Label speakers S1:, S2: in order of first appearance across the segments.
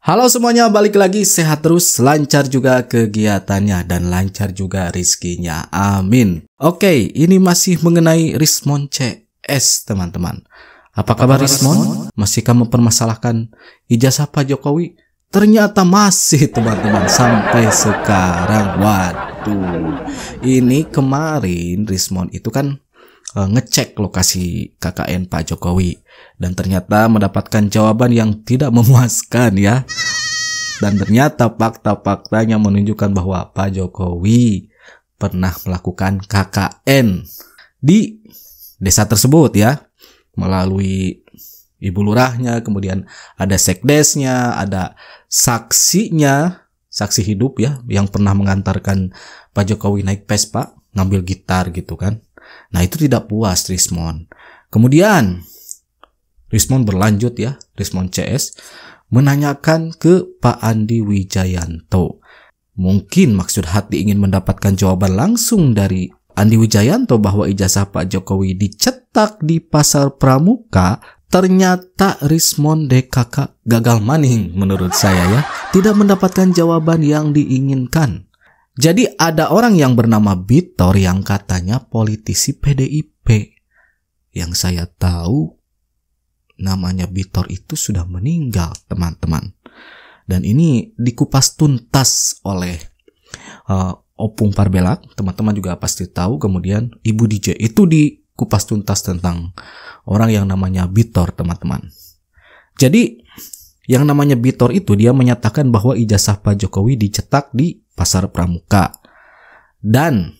S1: Halo semuanya, balik lagi, sehat terus, lancar juga kegiatannya, dan lancar juga rizkinya. Amin. Oke, ini masih mengenai Rismon CS, teman-teman. Apa kabar Rismon? Masihkah mempermasalahkan ijazah Pak Jokowi? Ternyata masih, teman-teman, sampai sekarang. Waduh, ini kemarin Rismon itu kan ngecek lokasi KKN Pak Jokowi dan ternyata mendapatkan jawaban yang tidak memuaskan ya. Dan ternyata fakta-faktanya menunjukkan bahwa Pak Jokowi pernah melakukan KKN di desa tersebut ya, melalui ibu lurahnya, kemudian ada sekdesnya, ada saksinya, saksi hidup ya, yang pernah mengantarkan Pak Jokowi naik Vespa, ngambil gitar gitu kan. Nah, itu tidak puas Rismon. Kemudian Rismon berlanjut ya, Rismon CS menanyakan ke Pak Andi Wijayanto. Mungkin maksud hati ingin mendapatkan jawaban langsung dari Andi Wijayanto bahwa ijazah Pak Jokowi dicetak di Pasar Pramuka. Ternyata Rismon DKK gagal maning menurut saya ya, tidak mendapatkan jawaban yang diinginkan. Jadi ada orang yang bernama Bitor yang katanya politisi PDIP. Yang saya tahu namanya Bitor itu sudah meninggal, teman-teman. Dan ini dikupas tuntas oleh Opung Parbelak, teman-teman juga pasti tahu. Kemudian Ibu DJ itu dikupas tuntas tentang orang yang namanya Bitor, teman-teman. Jadi yang namanya Bitor itu dia menyatakan bahwa ijazah Pak Jokowi dicetak di Pasar Pramuka. Dan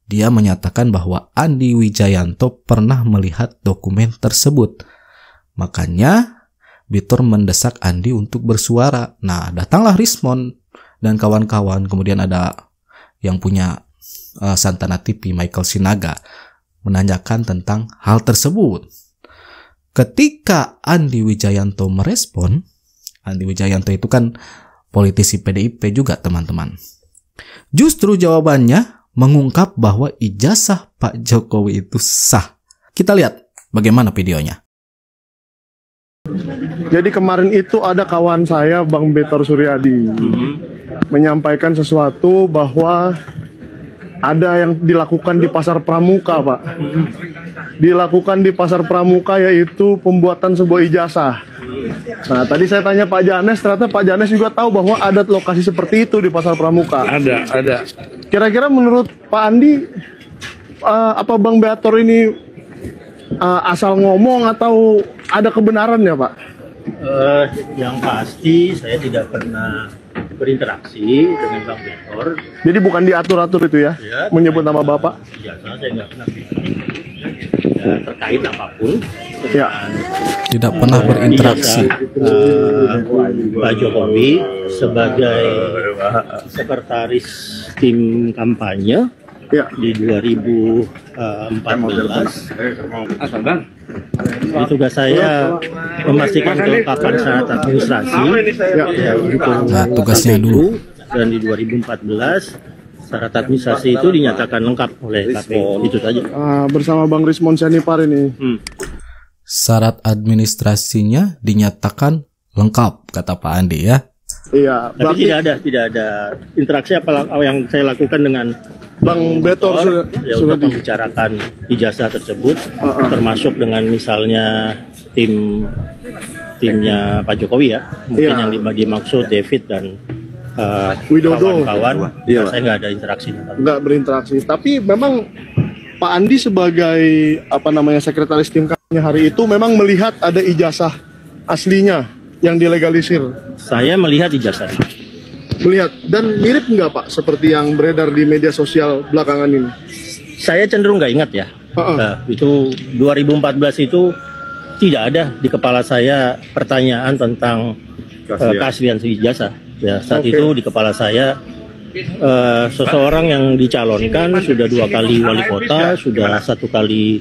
S1: dia menyatakan bahwa Andi Wijayanto pernah melihat dokumen tersebut. Makanya Bitor mendesak Andi untuk bersuara. Nah, datanglah Rismon dan kawan-kawan. Kemudian ada yang punya Santana TV, Michael Sinaga, menanyakan tentang hal tersebut. Ketika Andi Wijayanto merespon, Andi Wijayanto itu kan politisi PDIP juga, teman-teman. Justru jawabannya mengungkap bahwa ijazah Pak Jokowi itu sah. Kita lihat bagaimana videonya.
S2: Jadi kemarin itu ada kawan saya, Bang Betor Suryadi, menyampaikan sesuatu bahwa ada yang dilakukan di Pasar Pramuka, Pak. Dilakukan di Pasar Pramuka yaitu pembuatan sebuah ijazah. Nah, tadi saya tanya Pak Janes, ternyata Pak Janes juga tahu bahwa ada lokasi seperti itu di Pasar Pramuka.
S3: Ada.
S2: Kira-kira menurut Pak Andi, apa Bang Betor ini asal ngomong atau ada kebenarannya, Pak?
S3: Yang pasti saya tidak pernah berinteraksi dengan Bang Betor.
S2: Jadi bukan diatur-atur itu ya, menyebut nama Bapak?
S3: Ya, saya nggak pernah terkait apapun.
S2: Ya.
S1: Tidak pernah berinteraksi.
S3: Pak Jokowi sebagai sekretaris tim kampanye
S2: ya.
S3: di 2014. Jadi tugas saya memastikan kelengkapan syarat administrasi
S1: Nah, tugasnya dulu.
S3: Dan di 2014 syarat administrasi itu dinyatakan lengkap oleh KPU. Itu saja.
S2: Bersama Bang Rismon Sianipar ini.
S1: Syarat administrasinya dinyatakan lengkap, kata Pak Andi ya.
S2: Iya.
S3: Tapi tidak ada interaksi apa yang saya lakukan dengan
S2: Bang Betor
S3: ya, untuk membicarakan ijazah tersebut, termasuk dengan misalnya timnya Pak Jokowi ya, mungkin yang dimaksud David dan
S2: Widodo,
S3: kawan-kawan. Saya nggak ada interaksi.
S2: Nggak berinteraksi. Tapi memang Pak Andi sebagai sekretaris tim kampanye hari itu memang melihat ada ijazah aslinya yang dilegalisir.
S3: Saya melihat ijazah.
S2: Melihat dan mirip nggak Pak seperti yang beredar di media sosial belakangan ini?
S3: Saya cenderung nggak ingat ya. Itu 2014 itu tidak ada di kepala saya pertanyaan tentang keaslian ijazah. Ya, saat itu di kepala saya seseorang yang dicalonkan sudah 2 kali wali kota, sudah 1 kali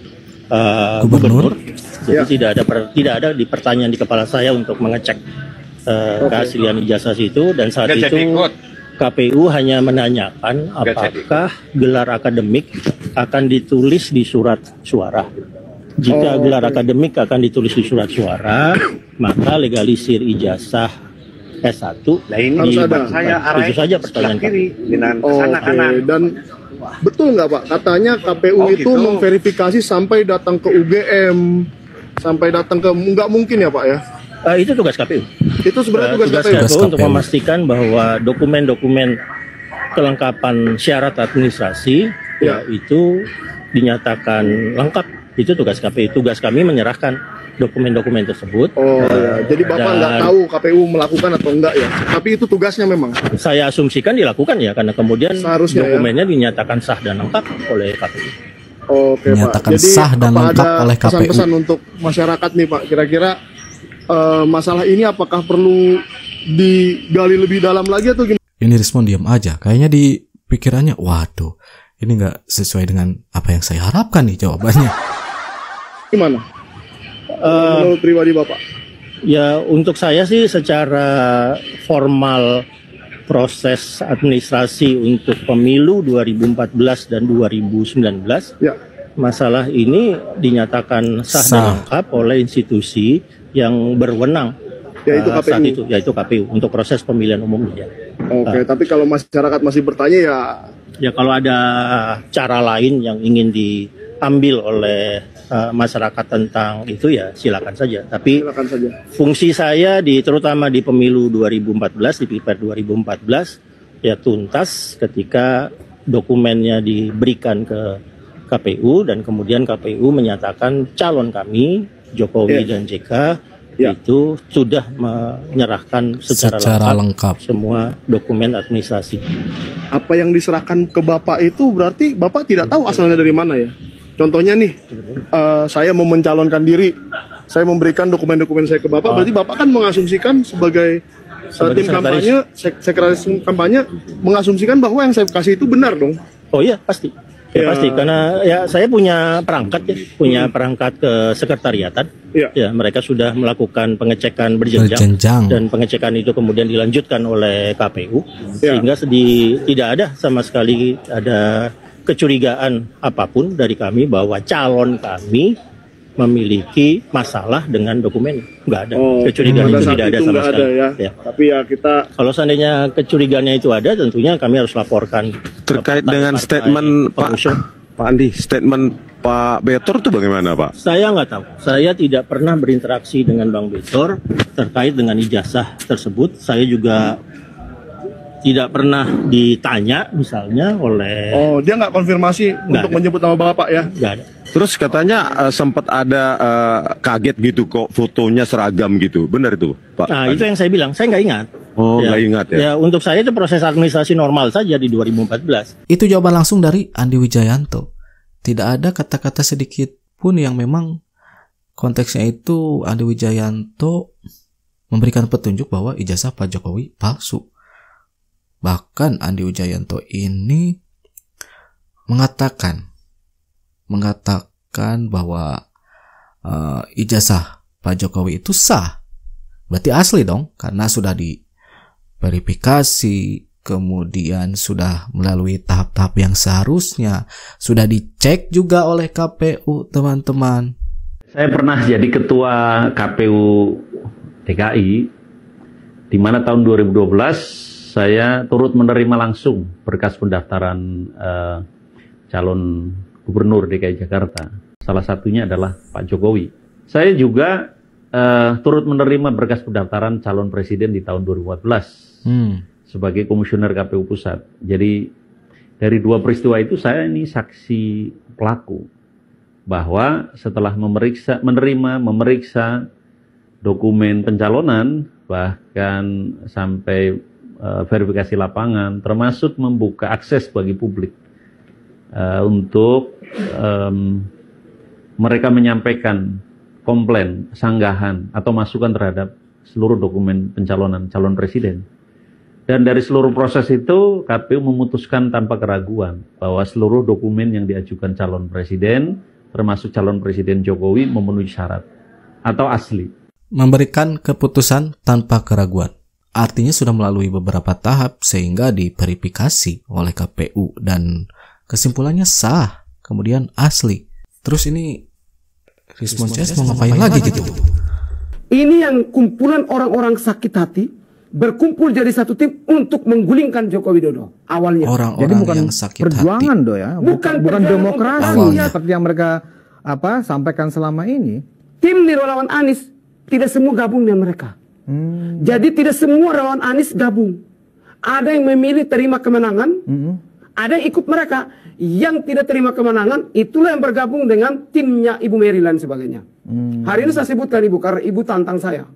S3: gubernur. Jadi tidak ada di pertanyaan di kepala saya untuk mengecek keaslian ijazah itu. Dan saat itu KPU hanya menanyakan apakah gelar akademik akan ditulis di surat suara. Jika gelar akademik akan ditulis di surat suara, maka legalisir ijazah S1.
S4: Nah ini
S2: Harus ada.
S4: saya
S3: Itu
S4: arahin
S3: saja
S4: sebelah
S3: pertanyaan
S4: kiri dengan
S2: Oke,
S4: kesana kanan.
S2: dan betul nggak Pak? Katanya KPU
S4: Oh,
S2: itu
S4: gitu.
S2: memverifikasi sampai datang ke UGM, sampai datang ke nggak mungkin ya Pak ya?
S3: Itu tugas KPU.
S2: Itu sebenarnya tugas
S3: Tugas
S2: KPU.
S1: Tugas
S3: KPU untuk
S1: KPU.
S3: memastikan bahwa dokumen-dokumen kelengkapan syarat administrasi
S2: Ya.
S3: itu dinyatakan lengkap. Itu tugas KPU. Tugas kami menyerahkan dokumen-dokumen tersebut.
S2: Oh ya, jadi Bapak
S3: Dan-
S2: nggak tahu KPU melakukan atau enggak ya? Tapi itu tugasnya memang.
S3: Saya asumsikan dilakukan ya, karena kemudian
S2: Seharusnya ya.
S3: dokumennya dinyatakan sah dan lengkap oleh KPU.
S2: Oke Pak.
S1: Dinyatakan
S2: Jadi
S1: sah dan
S2: apa
S1: lengkap
S2: ada
S1: oleh KPU.
S2: pesan-pesan untuk masyarakat nih Pak? Kira-kira masalah ini apakah perlu digali lebih dalam lagi atau gimana?
S1: Ini Rismon diam aja. Kayaknya di pikirannya, waduh, ini nggak sesuai dengan apa yang saya harapkan nih jawabannya.
S2: Gimana? Menurut pribadi Bapak?
S3: Ya, untuk saya sih secara formal proses administrasi untuk pemilu 2014 dan 2019,
S2: Ya.
S3: masalah ini dinyatakan sah dan
S1: Sah.
S3: lengkap oleh institusi yang berwenang
S2: Yaitu
S3: saat
S2: KPU.
S3: itu, yaitu KPU untuk proses pemilihan umum ya.
S2: Oke, tapi kalau masyarakat masih bertanya ya
S3: Ya kalau ada cara lain yang ingin diambil oleh masyarakat tentang itu ya silakan saja. Tapi
S2: silakan saja.
S3: fungsi saya terutama di pemilu 2014, di Pilpres 2014 ya tuntas ketika dokumennya diberikan ke KPU dan kemudian KPU menyatakan calon kami Jokowi dan JK itu sudah menyerahkan secara
S1: lengkap
S3: semua dokumen administrasi.
S2: Apa yang diserahkan ke Bapak itu berarti Bapak tidak tahu asalnya dari mana ya? Contohnya nih, saya mau mencalonkan diri, saya memberikan dokumen-dokumen saya ke Bapak, berarti Bapak kan mengasumsikan sebagai tim kampanye, sekretaris kampanye, mengasumsikan bahwa yang saya kasih itu benar dong?
S3: Oh iya pasti. Ya, pasti karena ya saya punya perangkat ke sekretariatan. Ya, mereka sudah melakukan pengecekan berjenjang dan pengecekan itu kemudian dilanjutkan oleh KPU sehingga tidak ada sama sekali ada kecurigaan apapun dari kami bahwa calon kami memiliki masalah dengan dokumen. Nggak ada. Kecurigaan itu tidak ada sama sekali.
S2: Ya. Tapi ya kita
S3: kalau seandainya kecurigaannya itu ada, tentunya kami harus laporkan
S5: terkait dengan statement Pak Andi, statement Pak Betor itu bagaimana Pak?
S3: Saya nggak tahu. Saya tidak pernah berinteraksi dengan Bang Betor terkait dengan ijazah tersebut. Saya juga tidak pernah ditanya misalnya oleh.
S2: Oh, dia nggak konfirmasi untuk menyebut nama Bapak ya?
S3: Nggak ada.
S5: Terus katanya sempat ada kaget gitu kok fotonya seragam gitu, benar itu Pak?
S3: Nah itu yang saya bilang, saya nggak ingat.
S5: Oh nggak ingat ya?
S3: Ya untuk saya itu proses administrasi normal saja di 2014.
S1: Itu jawaban langsung dari Andi Wijayanto. Tidak ada kata-kata sedikit pun yang memang konteksnya itu Andi Wijayanto memberikan petunjuk bahwa ijazah Pak Jokowi palsu. Bahkan Andi Wijayanto ini mengatakan bahwa ijazah Pak Jokowi itu sah. Berarti asli dong, karena sudah diverifikasi, kemudian sudah melalui tahap-tahap yang seharusnya, sudah dicek juga oleh KPU, teman-teman.
S6: Saya pernah jadi ketua KPU DKI, di mana tahun 2012 saya turut menerima langsung berkas pendaftaran calon Gubernur DKI Jakarta. Salah satunya adalah Pak Jokowi. Saya juga turut menerima berkas pendaftaran calon presiden di tahun 2014 sebagai komisioner KPU Pusat. Jadi dari dua peristiwa itu saya ini saksi pelaku bahwa setelah memeriksa dokumen pencalonan bahkan sampai verifikasi lapangan termasuk membuka akses bagi publik untuk mereka menyampaikan komplain, sanggahan atau masukan terhadap seluruh dokumen pencalonan calon presiden. Dan dari seluruh proses itu KPU memutuskan tanpa keraguan bahwa seluruh dokumen yang diajukan calon presiden termasuk calon presiden Jokowi memenuhi syarat atau asli.
S1: Memberikan keputusan tanpa keraguan. Artinya sudah melalui beberapa tahap sehingga diverifikasi oleh KPU dan kesimpulannya sah, kemudian asli. Terus ini Rismon CS mau ngapain lagi gitu?
S7: Ini yang kumpulan orang-orang sakit hati
S4: berkumpul jadi satu tim untuk menggulingkan Joko Widodo awalnya.
S1: Orang-orang
S7: bukan
S1: yang sakit
S7: perjuangan
S1: hati.
S7: do ya,
S4: Bukan
S7: demokrasi
S1: awalnya.
S7: seperti yang mereka sampaikan selama ini.
S4: Tim di relawan Anies tidak semua gabung dengan mereka. Jadi tidak semua relawan Anies gabung. Ada yang memilih terima kemenangan, ada yang ikut mereka. Yang tidak terima kemenangan, itulah yang bergabung dengan timnya Ibu Mary dan sebagainya. Hari ini saya sebutkan Ibu, karena Ibu tantang saya.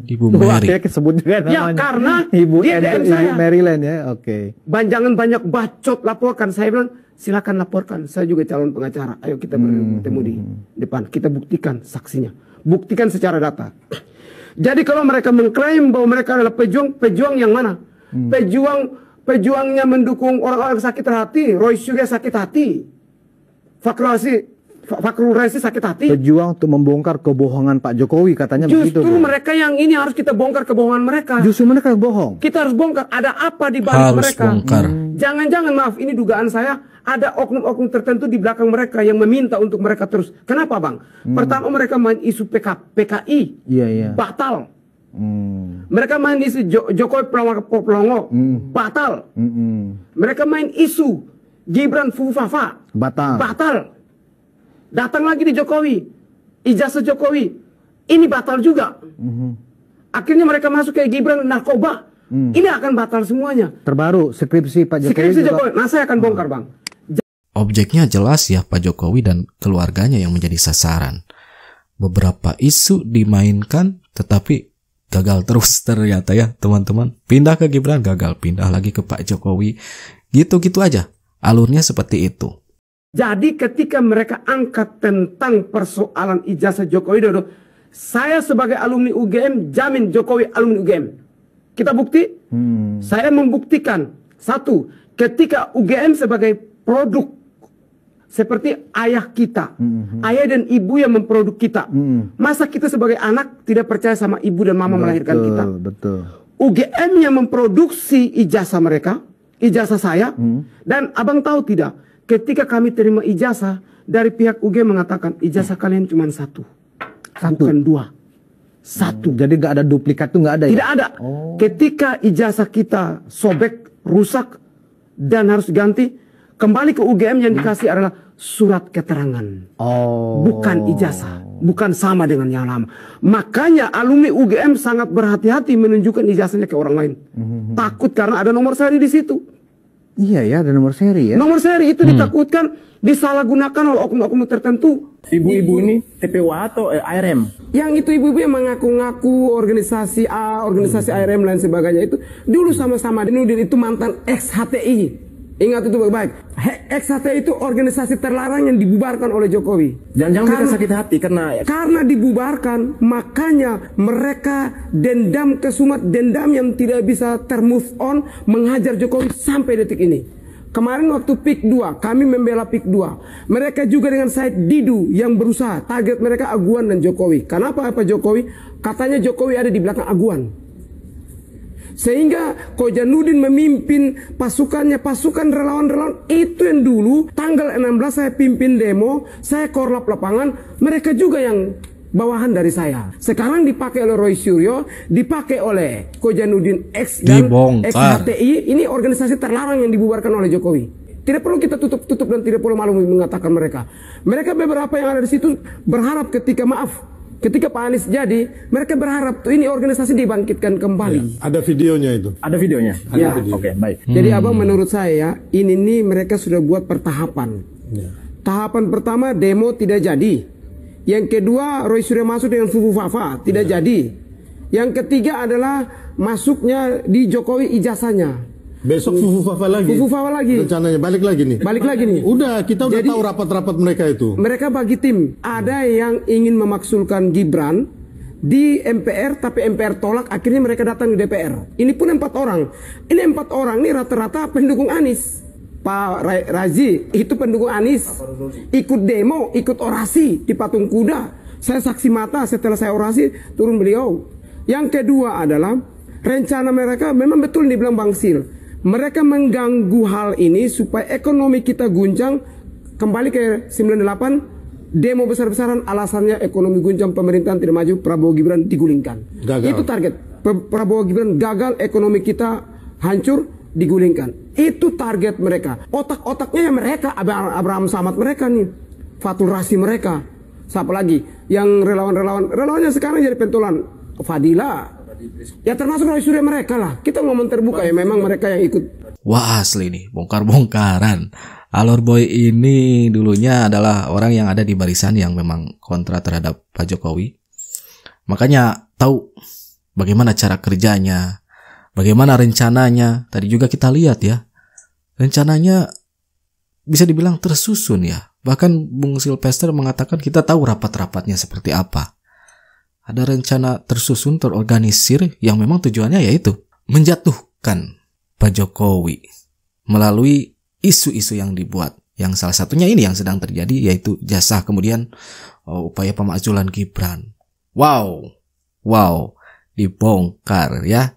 S1: Ibu Mary.
S7: Oke, kesebut juga
S4: Ya,
S7: namanya.
S4: karena
S7: Ibu
S4: dia DM saya.
S7: Maryland ya, oke.
S4: Jangan banyak bacot, laporkan. Saya bilang, silakan laporkan. Saya juga calon pengacara. Ayo kita bertemu di depan. Kita buktikan saksinya. Buktikan secara data. Jadi kalau mereka mengklaim bahwa mereka adalah pejuang yang mana? Pejuangnya mendukung orang-orang sakit hati. Roy Surya sakit hati. Fakrul Raisi sakit hati.
S7: Pejuang untuk membongkar kebohongan Pak Jokowi katanya begitu.
S4: Justru mereka yang ini harus kita bongkar kebohongan mereka.
S7: Justru mereka yang bohong.
S4: Kita harus bongkar. Ada apa di balik
S1: Harus
S4: mereka?
S1: bongkar.
S4: Jangan-jangan, maaf, ini dugaan saya, ada oknum-oknum tertentu di belakang mereka yang meminta untuk mereka terus. Kenapa, Bang? Pertama, mereka main isu PKI.
S7: Iya.
S4: Batal. Mereka main isu Jokowi pelongo. Batal. Mereka main isu Gibran Fufafa. Batal. Datang lagi di Jokowi. Ijazah Jokowi. Ini batal juga. Akhirnya mereka masuk ke Gibran narkoba. Ini akan batal semuanya.
S7: Terbaru skripsi Pak Jokowi.
S4: Skripsi Jokowi. Nah, saya akan bongkar, Bang.
S1: Objeknya jelas ya, Pak Jokowi dan keluarganya yang menjadi sasaran. Beberapa isu dimainkan tetapi gagal terus ternyata ya teman-teman. Pindah ke Gibran gagal, pindah lagi ke Pak Jokowi. Gitu-gitu aja. Alurnya seperti itu.
S4: Jadi ketika mereka angkat tentang persoalan ijazah Joko Widodo, saya sebagai alumni UGM jamin Jokowi alumni UGM. Kita bukti? Saya membuktikan. Satu, ketika UGM sebagai produk seperti ayah kita, ayah dan ibu yang memproduk kita. Masa kita sebagai anak tidak percaya sama ibu dan mama melahirkan kita?
S7: Betul.
S4: UGM yang memproduksi ijazah mereka, ijazah saya, dan abang tahu tidak? Ketika kami terima ijazah dari pihak UGM mengatakan ijazah kalian cuma satu, bukan dua. Satu.
S7: Jadi nggak ada duplikat tuh nggak ada.
S4: Tidak ada. Ketika ijazah kita sobek, rusak dan harus ganti, kembali ke UGM yang dikasih adalah surat keterangan. Bukan ijazah, bukan sama dengan yang lama. Makanya alumni UGM sangat berhati-hati menunjukkan ijazahnya ke orang lain. Takut karena ada nomor seri di situ.
S7: Iya ya, ada nomor seri ya.
S4: Nomor seri itu ditakutkan disalahgunakan oleh oknum-oknum tertentu.
S8: Ibu-ibu ini TPWA atau ARM?
S4: Yang itu ibu-ibu yang mengaku-ngaku organisasi A, organisasi ARM dan sebagainya itu dulu sama-sama dinudin itu mantan ex-HTI. Ingat itu baik-baik. Ex-HTI itu organisasi terlarang yang dibubarkan oleh Jokowi.
S8: Jangan-jangan mereka sakit hati
S4: karena dibubarkan, makanya mereka dendam kesumat, dendam yang tidak bisa termove on, menghajar Jokowi sampai detik ini. Kemarin waktu PIK 2, kami membela PIK 2. Mereka juga dengan Said Didu yang berusaha, target mereka Aguan dan Jokowi. Kenapa Jokowi? Katanya Jokowi ada di belakang Aguan. Sehingga Kojanudin memimpin pasukannya, pasukan relawan-relawan itu yang dulu tanggal 16 saya pimpin demo, saya korlap lapangan, mereka juga yang bawahan dari saya. Sekarang dipakai oleh Roy Suryo, dipakai oleh Kojanudin X dan ex-HTI, ini organisasi terlarang yang dibubarkan oleh Jokowi. Tidak perlu kita tutup-tutup dan tidak perlu malu mengatakan mereka. Mereka beberapa yang ada di situ berharap ketika Pak Anies jadi, mereka berharap tuh ini organisasi dibangkitkan kembali.
S2: Ya, ada videonya itu.
S8: Ada videonya?
S4: Ya.
S8: Oke, baik.
S4: Jadi abang menurut saya, ini nih mereka sudah buat pertahapan. Tahapan pertama demo tidak jadi. Yang kedua Roy Suryo masuk dengan Fufu Fafa, tidak jadi. Yang ketiga adalah masuknya di Jokowi ijazahnya.
S2: Besok Fufu Fafa lagi. Rencananya balik lagi nih. Udah, kita udah tahu rapat-rapat mereka itu.
S4: Mereka bagi tim. Ada yang ingin memaksulkan Gibran di MPR, tapi MPR tolak. Akhirnya mereka datang di DPR. Ini pun 4 orang. Ini 4 orang ini rata-rata pendukung Anies. Pak Razi itu pendukung Anies. Ikut demo, ikut orasi di Patung Kuda. Saya saksi mata setelah saya orasi turun beliau. Yang kedua adalah rencana mereka memang betul dibilang Bang Sil. Mereka mengganggu hal ini supaya ekonomi kita guncang. Kembali ke 98, demo besar-besaran alasannya ekonomi guncang, pemerintahan tidak maju, Prabowo Gibran digulingkan.
S2: Gagal.
S4: Itu target. Prabowo Gibran gagal, ekonomi kita hancur, digulingkan. Itu target mereka. Otak-otaknya ya mereka, Abraham Samad mereka nih, Fatul Rasi mereka. Siapa lagi? Yang relawannya sekarang jadi pentolan, Fadila. Ya termasuk Roy Surya mereka lah. Kita ngomong terbuka ya, memang mereka yang ikut.
S1: Wah asli nih, bongkar-bongkaran. Alor Boy ini dulunya adalah orang yang ada di barisan yang memang kontra terhadap Pak Jokowi. Makanya tahu bagaimana cara kerjanya, bagaimana rencananya. Tadi juga kita lihat ya, rencananya bisa dibilang tersusun ya. Bahkan Bung Silvester mengatakan kita tahu rapat-rapatnya seperti apa. Ada rencana tersusun, terorganisir yang memang tujuannya yaitu menjatuhkan Pak Jokowi melalui isu-isu yang dibuat. Yang salah satunya ini yang sedang terjadi yaitu jasa, kemudian upaya pemakzulan Gibran. Wow, dibongkar ya.